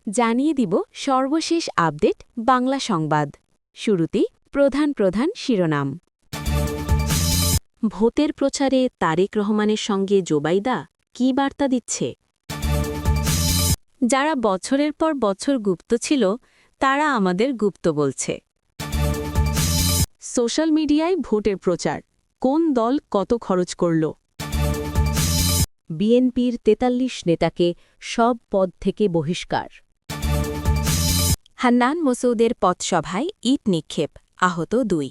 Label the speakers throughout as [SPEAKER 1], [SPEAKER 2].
[SPEAKER 1] জানিয়ে দিব সর্বশেষ আপডেট বাংলা সংবাদ। শুরুতেই প্রধান প্রধান শিরোনাম। ভোটের প্রচারে তারেক রহমানের সঙ্গে জোবাইদা কী বার্তা দিচ্ছে? যারা বছরের পর বছর গুপ্ত ছিল তারা আমাদের গুপ্ত বলছে। সোশ্যাল মিডিয়ায় ভোটের প্রচার, কোন দল কত খরচ করল? বিএনপির ৪৩ নেতাকে সব পদ থেকে বহিষ্কার। হান্নান মসুদের পথসভায় ইট নিক্ষেপ, আহত ২।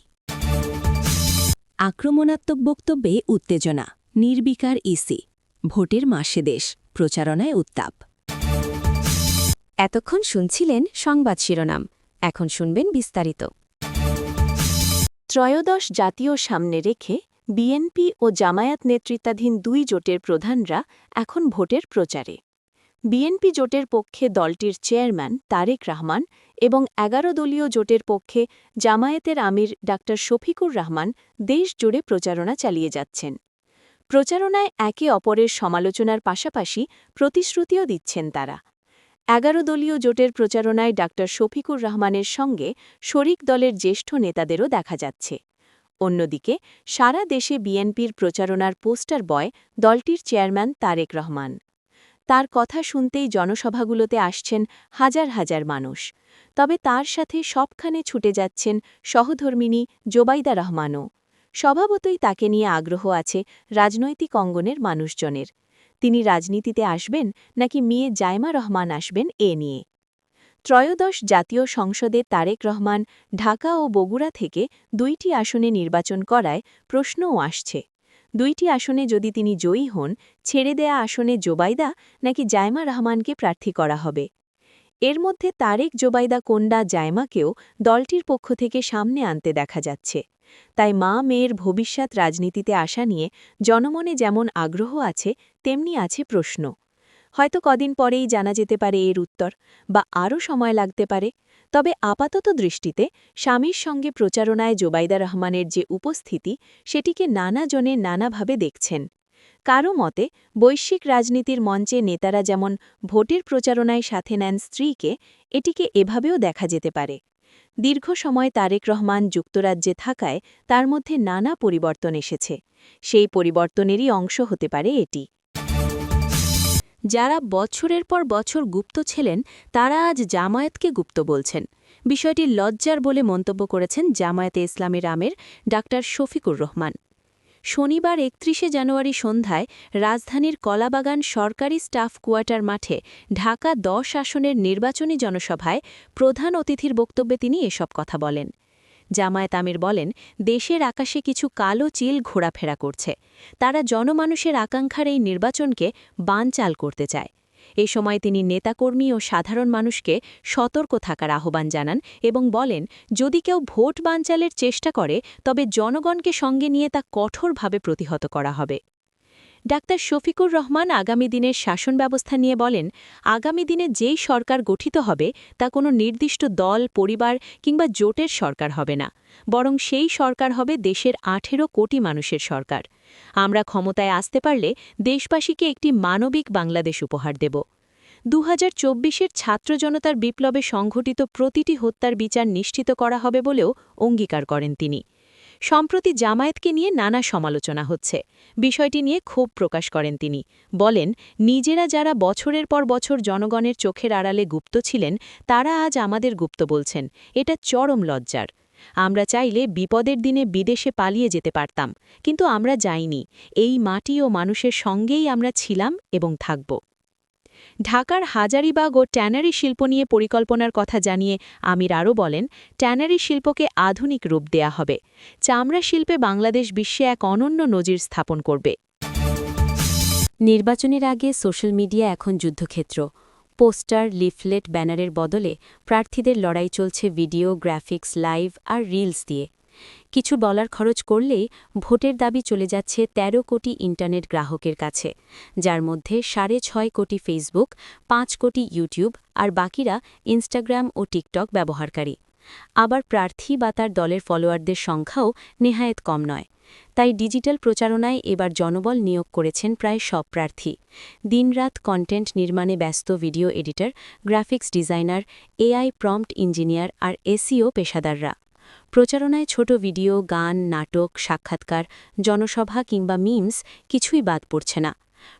[SPEAKER 1] আক্রমণাত্মক বক্তব্যে উত্তেজনা, নির্বিকার ইসি। ভোটের মাসে দেশ, প্রচারণায় উত্তাপ। এতক্ষণ শুনছিলেন সংবাদ শিরোনাম, এখন শুনবেন বিস্তারিত। ত্রয়োদশ জাতীয় সামনে রেখে বিএনপি ও জামায়াত নেতৃত্বাধীন ২ জোটের প্রধানরা এখন ভোটের প্রচারে। বিএনপি জোটের পক্ষে দলটির চেয়ারম্যান তারেক রহমান এবং ১১ দলীয় জোটের পক্ষে জামায়াতের আমির ডা শফিকুর রহমান দেশ জুড়ে প্রচারণা চালিয়ে যাচ্ছেন। প্রচারণায় একে অপরের সমালোচনার পাশাপাশি প্রতিশ্রুতিও দিচ্ছেন তারা। ১১ দলীয় জোটের প্রচারণায় ডা শফিকুর রহমানের সঙ্গে শরিক দলের জ্যেষ্ঠ নেতাদেরও দেখা যাচ্ছে। অন্যদিকে সারা দেশে বিএনপির প্রচারণার পোস্টার বয় দলটির চেয়ারম্যান তারেক রহমান। তার কথা শুনতেই জনসভাগুলোতে আসছেন হাজার হাজার মানুষ। তবে তার সাথে সবখানে ছুটে যাচ্ছেন সহধর্মিণী জোবাইদা রহমানও। স্বভাবতই তাকে নিয়ে আগ্রহ আছে রাজনৈতিক অঙ্গনের মানুষজনের। তিনি রাজনীতিতে আসবেন নাকি মেয়ে জায়মা রহমান আসবেন এ নিয়ে। ত্রয়োদশ জাতীয় সংসদে তারেক রহমান ঢাকা ও বগুড়া থেকে ২টি আসনে নির্বাচন করায় প্রশ্নও আসছে, ২টি আসনে যদি তিনি জয়ী হন, ছেড়ে দেয়া আসনে জোবাইদা নাকি জায়মা রহমানকে প্রার্থী করা হবে। এর মধ্যে তারেক জোবাইদা কোন্ডা জায়মাকেও দলটির পক্ষ থেকে সামনে আনতে দেখা যাচ্ছে। তাই মা মেয়ের ভবিষ্যৎ রাজনীতিতে আসা নিয়ে জনমনে যেমন আগ্রহ আছে, তেমনি আছে প্রশ্ন। হয়তো কদিন পরেই জানা যেতে পারে এর উত্তর, বা আরও সময় লাগতে পারে। তবে আপাতত দৃষ্টিতে স্বামীর সঙ্গে প্রচারণায় জোবাইদা রহমানের যে উপস্থিতি, সেটিকে নানা জনে নানাভাবে দেখছেন। কারও মতে বৈশ্বিক রাজনীতির মঞ্চে নেতারা যেমন ভোটের প্রচারণায় সাথে নেন স্ত্রীকে, এটিকে এভাবেও দেখা যেতে পারে। দীর্ঘ সময় তারেক রহমান যুক্তরাজ্যে থাকায় তার মধ্যে নানা পরিবর্তন এসেছে। সেই পরিবর্তনেরই অংশ হতে পারে এটি। যারা বছরের পর বছর গুপ্ত ছিলেন তারা আজ জামায়াতকে গুপ্ত বলছেন। বিষয়টি লজ্জার বলে মন্তব্য করেছেন জামায়াতে ইসলামের আমির ডা শফিকুর রহমান। শনিবার ৩১ জানুয়ারি সন্ধ্যায় রাজধানীর কলাবাগান সরকারি স্টাফ কোয়ার্টার মাঠে ঢাকা ১০ আসনের নির্বাচনী জনসভায় প্রধান অতিথির বক্তব্যে তিনি এসব কথা বলেন। জামায়াত আমির বলেন, দেশের আকাশে কিছু কালো চিল ঘোরাফেরা করছে। তারা জনমানুষের আকাঙ্ক্ষার এই নির্বাচনকে বানচাল করতে চায়। এ সময় তিনি নেতাকর্মী ও সাধারণ মানুষকে সতর্ক থাকার আহ্বান জানান এবং বলেন, যদি কেউ ভোট বানচালের চেষ্টা করে তবে জনগণকে সঙ্গে নিয়ে তা কঠোরভাবে প্রতিহত করা হবে। ডা শফিকুর রহমান আগামী দিনের শাসন ব্যবস্থা নিয়ে বলেন, আগামী দিনে যেই সরকার গঠিত হবে তা কোনো নির্দিষ্ট দল, পরিবার কিংবা জোটের সরকার হবে না, বরং সেই সরকার হবে দেশের ১৮ কোটি মানুষের সরকার। আমরা ক্ষমতায় আসতে পারলে দেশবাসীকে একটি মানবিক বাংলাদেশ উপহার দেব। ২০২৪-এর ছাত্র জনতার বিপ্লবে সংঘটিত প্রতিটি হত্যার বিচার নিশ্চিত করা হবে বলেও অঙ্গীকার করেন তিনি। সম্প্রতি জামায়াতকে নিয়ে নানা সমালোচনা হচ্ছে। বিষয়টি নিয়ে ক্ষোভ প্রকাশ করেন তিনি। বলেন, নিজেরা যারা বছরের পর বছর জনগণের চোখের আড়ালে গুপ্ত ছিলেন তারা আজ আমাদের গুপ্ত বলছেন। এটা চরম লজ্জার। আমরা চাইলে বিপদের দিনে বিদেশে পালিয়ে যেতে পারতাম, কিন্তু আমরা যাইনি। এই মাটি ও মানুষের সঙ্গেই আমরা ছিলাম এবং থাকব। ঢাকার হাজারীবাগ ও ট্যানারি শিল্প নিয়ে পরিকল্পনার কথা জানিয়ে আমির আরও বলেন, ট্যানারি শিল্পকে আধুনিক রূপ দেয়া হবে। চামড়া শিল্পে বাংলাদেশ বিশ্বে এক অনন্য নজির স্থাপন করবে। নির্বাচনের আগে সোশ্যাল মিডিয়া এখন যুদ্ধক্ষেত্র। পোস্টার, লিফলেট, ব্যানারের বদলে প্রার্থীদের লড়াই চলছে ভিডিও, গ্রাফিক্স, লাইভ আর রিলস দিয়ে। কিছু বলার খরচ করলেই ভোটের দাবি চলে যাচ্ছে ১৩ কোটি ইন্টারনেট গ্রাহকের কাছে, যার মধ্যে ৬.৫ কোটি ফেসবুক, ৫ কোটি ইউটিউব আর বাকিরা ইনস্টাগ্রাম ও টিকটক ব্যবহারকারী। আবার প্রার্থী বা তার দলের ফলোয়ারদের সংখ্যাও নেহায়েত কম নয়। তাই ডিজিটাল প্রচারণায় এবার জনবল নিয়োগ করেছেন প্রায় সব প্রার্থী। দিনরাত কন্টেন্ট নির্মাণে ব্যস্ত video editor, graphics designer, AI prompt engineer আর এসইও পেশাদাররা। প্রচারণায় ছোট ভিডিও, গান, নাটক, সাক্ষাৎকার, জনসভা কিংবা মিমস কিছুই বাদ পড়ছে না।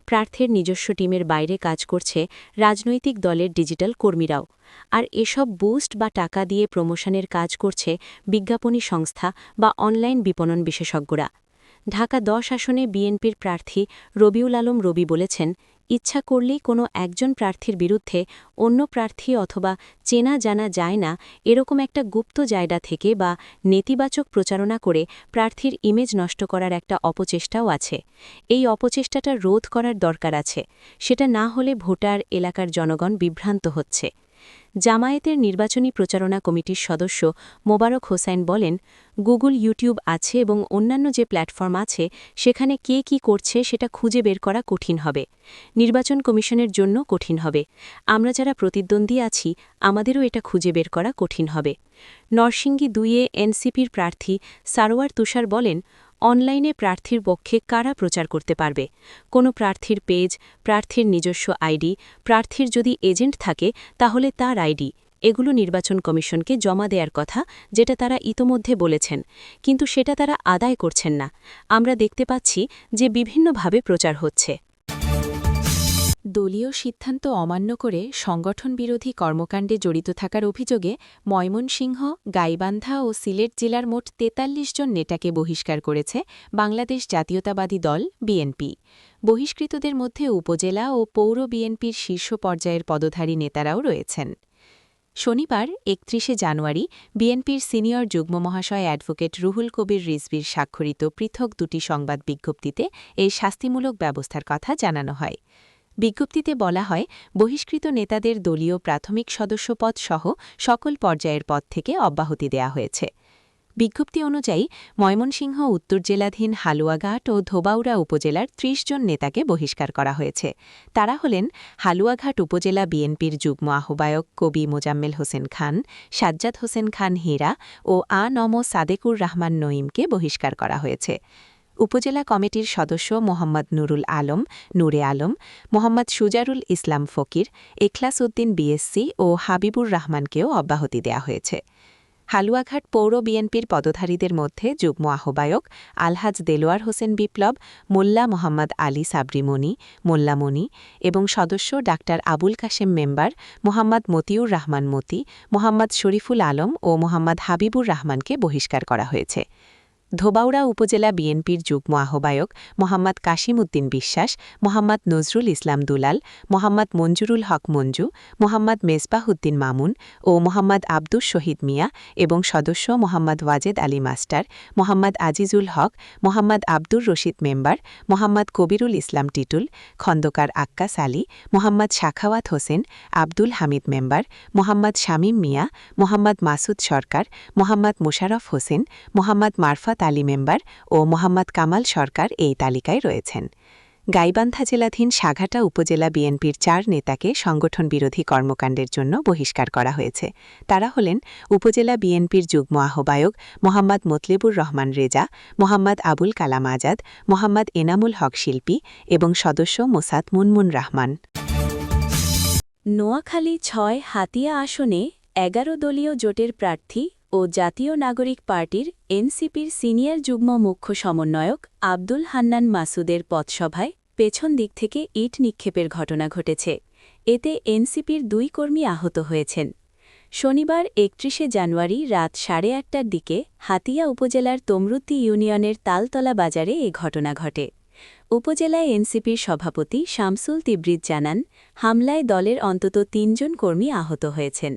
[SPEAKER 1] প্রার্থীর নিজস্ব টিমের বাইরে কাজ করছে রাজনৈতিক দলের ডিজিটাল কর্মীরাও। আর এসব বুস্ট বা টাকা দিয়ে প্রমোশনের কাজ করছে বিজ্ঞাপনী সংস্থা বা অনলাইন বিপণন বিশেষজ্ঞরা। ঢাকা ১০ আসনে বিএনপির প্রার্থী রবিউল আলম রবি বলেছেন, ইচ্ছা করলেই কোনো একজন প্রার্থীর বিরুদ্ধে অন্য প্রার্থী অথবা চেনা জানা যায় না এরকম একটা গুপ্ত জায়গা থেকে বা নেতিবাচক প্রচারণা করে প্রার্থীর ইমেজ নষ্ট করার একটা অপচেষ্টাও আছে। এই অপচেষ্টাটা রোধ করার দরকার আছে। সেটা না হলে ভোটার, এলাকার জনগণ বিভ্রান্ত হচ্ছে। জামায়াতের নির্বাচনী প্রচারণা কমিটির সদস্য মোবারক হোসাইন বলেন, গুগল, ইউটিউব আছে এবং অন্যান্য যে প্ল্যাটফর্ম আছে সেখানে কে কি করছে সেটা খুঁজে বের করা কঠিন হবে। নির্বাচন কমিশনের জন্য কঠিন হবে। আমরা যারা প্রতিদ্বন্দ্বী আছি আমাদেরও এটা খুঁজে বের করা কঠিন হবে। নরসিংদী ২-এ এনসিপির প্রার্থী সারোয়ার তুষার বলেন, অনলাইনে প্রার্থীর পক্ষে কারা প্রচার করতে পারবে? কোনো প্রার্থীর পেজ, প্রার্থীর নিজস্ব আইডি, প্রার্থীর যদি এজেন্ট থাকে তাহলে তার আইডি, এগুলো নির্বাচন কমিশনকে জমা দেওয়ার কথা, যেটা তারা ইতোমধ্যে বলেছেন, কিন্তু সেটা তারা আদায় করছেন না। আমরা দেখতে পাচ্ছি যে বিভিন্নভাবে প্রচার হচ্ছে। দলীয় সিদ্ধান্ত অমান্য করে সংগঠন বিরোধী কর্মকাণ্ডে জড়িত থাকার অভিযোগে ময়মনসিংহ, গাইবান্ধা ও সিলেট জেলার মোট ৪৩ জন নেতাকে বহিষ্কার করেছে বাংলাদেশ জাতীয়তাবাদী দল বিএনপি। বহিষ্কৃতদের মধ্যে উপজেলা ও পৌর বিএনপির শীর্ষ পর্যায়ের পদধারী নেতারাও রয়েছেন। শনিবার ৩১ জানুয়ারি বিএনপির সিনিয়র যুগ্ম মহাশয় অ্যাডভোকেট রুহুল কবির রিজভীর স্বাক্ষরিত পৃথক দুটি সংবাদ বিজ্ঞপ্তিতে এই শাস্তিমূলক ব্যবস্থার কথা জানানো হয়। বিজ্ঞপ্তিতে বলা হয়, বহিষ্কৃত নেতাদের দলীয় প্রাথমিক সদস্যপদ সহ সকল পর্যায়ের পদ থেকে অব্যাহতি দেয়া হয়েছে। বিজ্ঞপ্তি অনুযায়ী ময়মনসিংহ উত্তর জেলাধীন হালুয়াঘাট ও ধোবাউড়া উপজেলার ৩০ জন নেতাকে বহিষ্কার করা হয়েছে। তারা হলেন হালুয়াঘাট উপজেলা বিএনপির যুগ্ম আহ্বায়ক কবি মোজাম্মেল হোসেন খান, সাজ্জাদ হোসেন খান হীরা ও আ.ন.ম সাদেকুর রহমান নঈমকে বহিষ্কার করা হয়েছে। উপজেলা কমিটির সদস্য মোহাম্মদ নুরুল আলম, নূরে আলম, মোহাম্মদ সুজারুল ইসলাম ফকির, এখলাস উদ্দিন বিএসসি ও হাবিবুর রহমানকেও অব্যাহতি দেয়া হয়েছে। হালুয়াঘাট পৌর বিএনপির পদধারীদের মধ্যে যুগ্ম আহ্বায়ক আলহাজ দেলোয়ার হোসেন বিপ্লব, মোল্লা মোহাম্মদ আলী সাবরি মনি, মোল্লা মনি এবং সদস্য ডাক্তার আবুল কাশেম মেম্বার, মোহাম্মদ মতিউর রহমান মতি, মোহাম্মদ শরীফুল আলম ও মোহাম্মদ হাবিবুর রহমানকে বহিষ্কার করা হয়েছে। ধোবাউড়া উপজেলা বিএনপির যুগ্ম আহ্বায়ক মোহাম্মদ কাশিম উদ্দিন বিশ্বাস, মোহাম্মদ নজরুল ইসলাম দুলাল, মোহাম্মদ মঞ্জুরুল হক মঞ্জু, মোহাম্মদ মেজবাহউদ্দিন মামুন ও মোহাম্মদ আব্দুস শহীদ মিয়া এবং সদস্য মোহাম্মদ ওয়াজেদ আলী মাস্টার, মোহাম্মদ আজিজুল হক, মোহাম্মদ আব্দুর রশিদ মেম্বার, মোহাম্মদ কবিরুল ইসলাম টিটুল, খন্দকার আক্কাস আলী, মোহাম্মদ শাখাওয়াত হোসেন, আব্দুল হামিদ মেম্বার, মোহাম্মদ শামীম মিয়া, মোহাম্মদ মাসুদ সরকার, মোহাম্মদ মোশাররফ হোসেন, মোহাম্মদ মারফত আলী মেম্বার ও মোহাম্মদ কামাল সরকার এই তালিকায় রয়েছেন। গাইবান্ধা জেলাধীন সাঘাটা উপজেলা বিএনপির ৪ নেতাকে সংগঠন বিরোধী কর্মকাণ্ডের জন্য বহিষ্কার করা হয়েছে। তারা হলেন উপজেলা বিএনপির যুগ্ম আহ্বায়ক মোহাম্মদ মতলেবুর রহমান রেজা, মোহাম্মদ আবুল কালাম আজাদ, মোহাম্মদ এনামুল হক শিল্পী এবং সদস্য মোসাদ মুনমুন রহমান। নোয়াখালী ৬ হাতিয়া আসনে ১১ দলীয় জোটের প্রার্থী ও জাতীয় নাগরিক পার্টির এনসিপির সিনিয়র যুগ্ম মুখ্য সমন্বয়ক আব্দুল হান্নান মাসুদের পথসভায় পেছন দিক থেকে ইট নিক্ষেপের ঘটনা ঘটেছে। এতে এনসিপির ২ কর্মী আহত হয়েছেন। শনিবার ৩১ জানুয়ারি রাত ৮:৩০টার দিকে হাতিয়া উপজেলার তমরুদ্দি ইউনিয়নের তালতলা বাজারে এ ঘটনা ঘটে। উপজেলায় এনসিপির সভাপতি শামসুল তিবরিজ জানান, হামলায় দলের অন্তত ৩ জন কর্মী আহত হয়েছেন।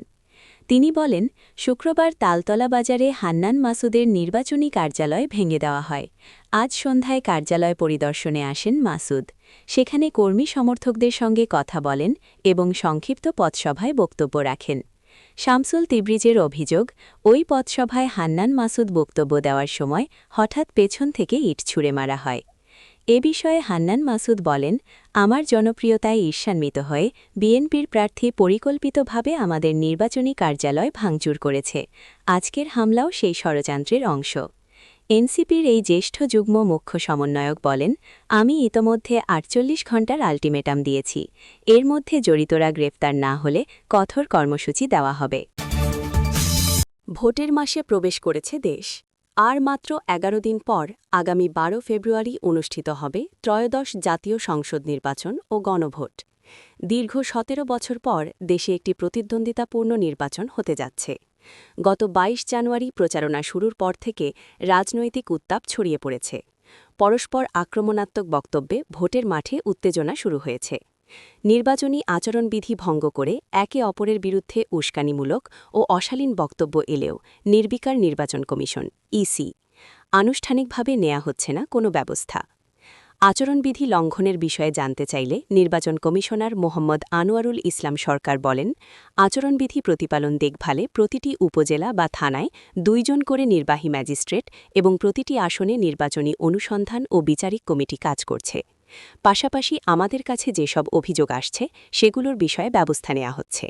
[SPEAKER 1] তিনি বলেন, শুক্রবার তালতলা বাজারে হান্নান মাসুদের নির্বাচনী কার্যালয় ভেঙে দেওয়া হয়। আজ সন্ধ্যায় কার্যালয় পরিদর্শনে আসেন মাসুদ। সেখানে কর্মী সমর্থকদের সঙ্গে কথা বলেন এবং সংক্ষিপ্ত পথসভায় বক্তব্য রাখেন। শামসুল তিবরিজের অভিযোগ, ওই পথসভায় হান্নান মাসুদ বক্তব্য দেওয়ার সময় হঠাৎ পেছন থেকে ইট ছুঁড়ে মারা হয়। এ বিষয়ে হান্নান মাসুদ বলেন, আমার জনপ্রিয়তায় ঈর্ষান্বিত হয়ে বিএনপির প্রার্থী পরিকল্পিতভাবে আমাদের নির্বাচনী কার্যালয় ভাঙচুর করেছে। আজকের হামলাও সেই ষড়যন্ত্রের অংশ। এনসিপির এই জ্যেষ্ঠ যুগ্ম মুখ্য সমন্বয়ক বলেন, আমি ইতোমধ্যে ৪৮ ঘণ্টার আল্টিমেটাম দিয়েছি। এর মধ্যে জড়িতরা গ্রেফতার না হলে কঠোর কর্মসূচি দেওয়া হবে। ভোটের মাসে প্রবেশ করেছে দেশ। আর মাত্র ১১ দিন পর আগামী ১২ ফেব্রুয়ারি অনুষ্ঠিত হবে ত্রয়োদশ জাতীয় সংসদ নির্বাচন ও গণভোট। দীর্ঘ ১৭ বছর পর দেশে একটি প্রতিদ্বন্দ্বিতাপূর্ণ নির্বাচন হতে যাচ্ছে। গত ২২ জানুয়ারি প্রচারণা শুরুর পর থেকে রাজনৈতিক উত্তাপ ছড়িয়ে পড়েছে। পরস্পর আক্রমণাত্মক বক্তব্যে ভোটের মাঠে উত্তেজনা শুরু হয়েছে। নির্বাচনী আচরণবিধি ভঙ্গ করে একে অপরের বিরুদ্ধে উস্কানিমূলক ও অশালীন বক্তব্য এলেও নির্বিকার নির্বাচন কমিশন ইসি আনুষ্ঠানিকভাবে নেওয়া হচ্ছে না কোনো ব্যবস্থা। আচরণবিধি লঙ্ঘনের বিষয়ে জানতে চাইলে নির্বাচন কমিশনার মোহাম্মদ আনোয়ারুল ইসলাম সরকার বলেন, আচরণবিধি প্রতিপালন দেখভালে প্রতিটি উপজেলা বা থানায় ২ জন করে নির্বাহী ম্যাজিস্ট্রেট এবং প্রতিটি আসনে নির্বাচনী অনুসন্ধান ও বিচারিক কমিটি কাজ করছে। পাশাপাশি আমাদের কাছে যেসব অভিযোগ আসছে সেগুলোর বিষয়ে ব্যবস্থা নেওয়া হচ্ছে।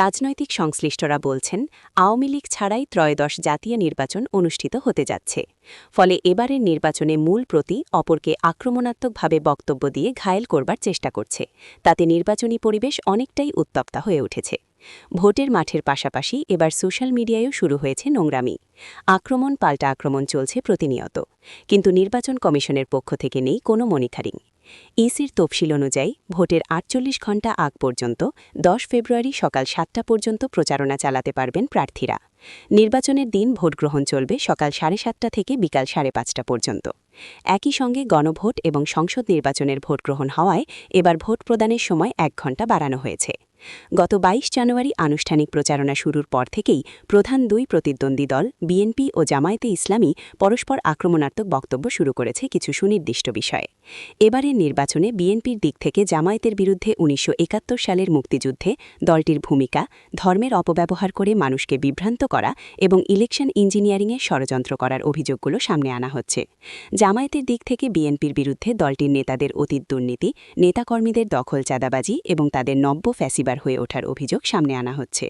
[SPEAKER 1] রাজনৈতিক সংশ্লিষ্টরা বলছেন, আওয়ামী লীগ ছাড়াই ত্রয়োদশ জাতীয় নির্বাচন অনুষ্ঠিত হতে যাচ্ছে। ফলে এবারের নির্বাচনে মূল প্রতি অপরকে আক্রমণাত্মকভাবে বক্তব্য দিয়ে ঘায়েল করবার চেষ্টা করছে। তাতে নির্বাচনী পরিবেশ অনেকটাই উত্তপ্ত হয়ে উঠেছে। ভোটের মাঠের পাশাপাশি এবার সোশ্যাল মিডিয়ায়ও শুরু হয়েছে নোংরামি। আক্রমণ পাল্টা আক্রমণ চলছে প্রতিনিয়ত। কিন্তু নির্বাচন কমিশনের পক্ষ থেকে নেই কোনো মনিটরিং। ইসির তফসিল অনুযায়ী ভোটের ৪৮ ঘণ্টা আগ পর্যন্ত ১০ ফেব্রুয়ারি সকাল ৭টা পর্যন্ত প্রচারণা চালাতে পারবেন প্রার্থীরা। নির্বাচনের দিন ভোটগ্রহণ চলবে সকাল ৭:৩০ থেকে বিকাল ৫:৩০ পর্যন্ত। একই সঙ্গে গণভোট এবং সংসদ নির্বাচনের ভোটগ্রহণ হওয়ায় এবার ভোট প্রদানের সময় ১ ঘণ্টা বাড়ানো হয়েছে। গত ২২ জানুয়ারি আনুষ্ঠানিক প্রচারণা শুরুর পর থেকেই প্রধান দুই প্রতিদ্বন্দ্বী দল বিএনপি ও জামায়াতে ইসলামী পরস্পর আক্রমণাত্মক বক্তব্য শুরু করেছে কিছু সুনির্দিষ্ট বিষয়ে। এবারের নির্বাচনে বিএনপির দিক থেকে জামায়াতের বিরুদ্ধে ১৯৭১ সালের মুক্তিযুদ্ধে দলটির ভূমিকা, ধর্মের অপব্যবহার করে মানুষকে বিভ্রান্ত করা এবং ইলেকশন ইঞ্জিনিয়ারিংয়ে ষড়যন্ত্র করার অভিযোগগুলো সামনে আনা হচ্ছে। জামায়াতের দিক থেকে বিএনপির বিরুদ্ধে দলটির নেতাদের অতীত দুর্নীতি, নেতাকর্মীদের দখল চাঁদাবাজি এবং তাদের নব্য ফ্যাসিবার হয়ে ওঠার অভিযোগ সামনে আনা হচ্ছে।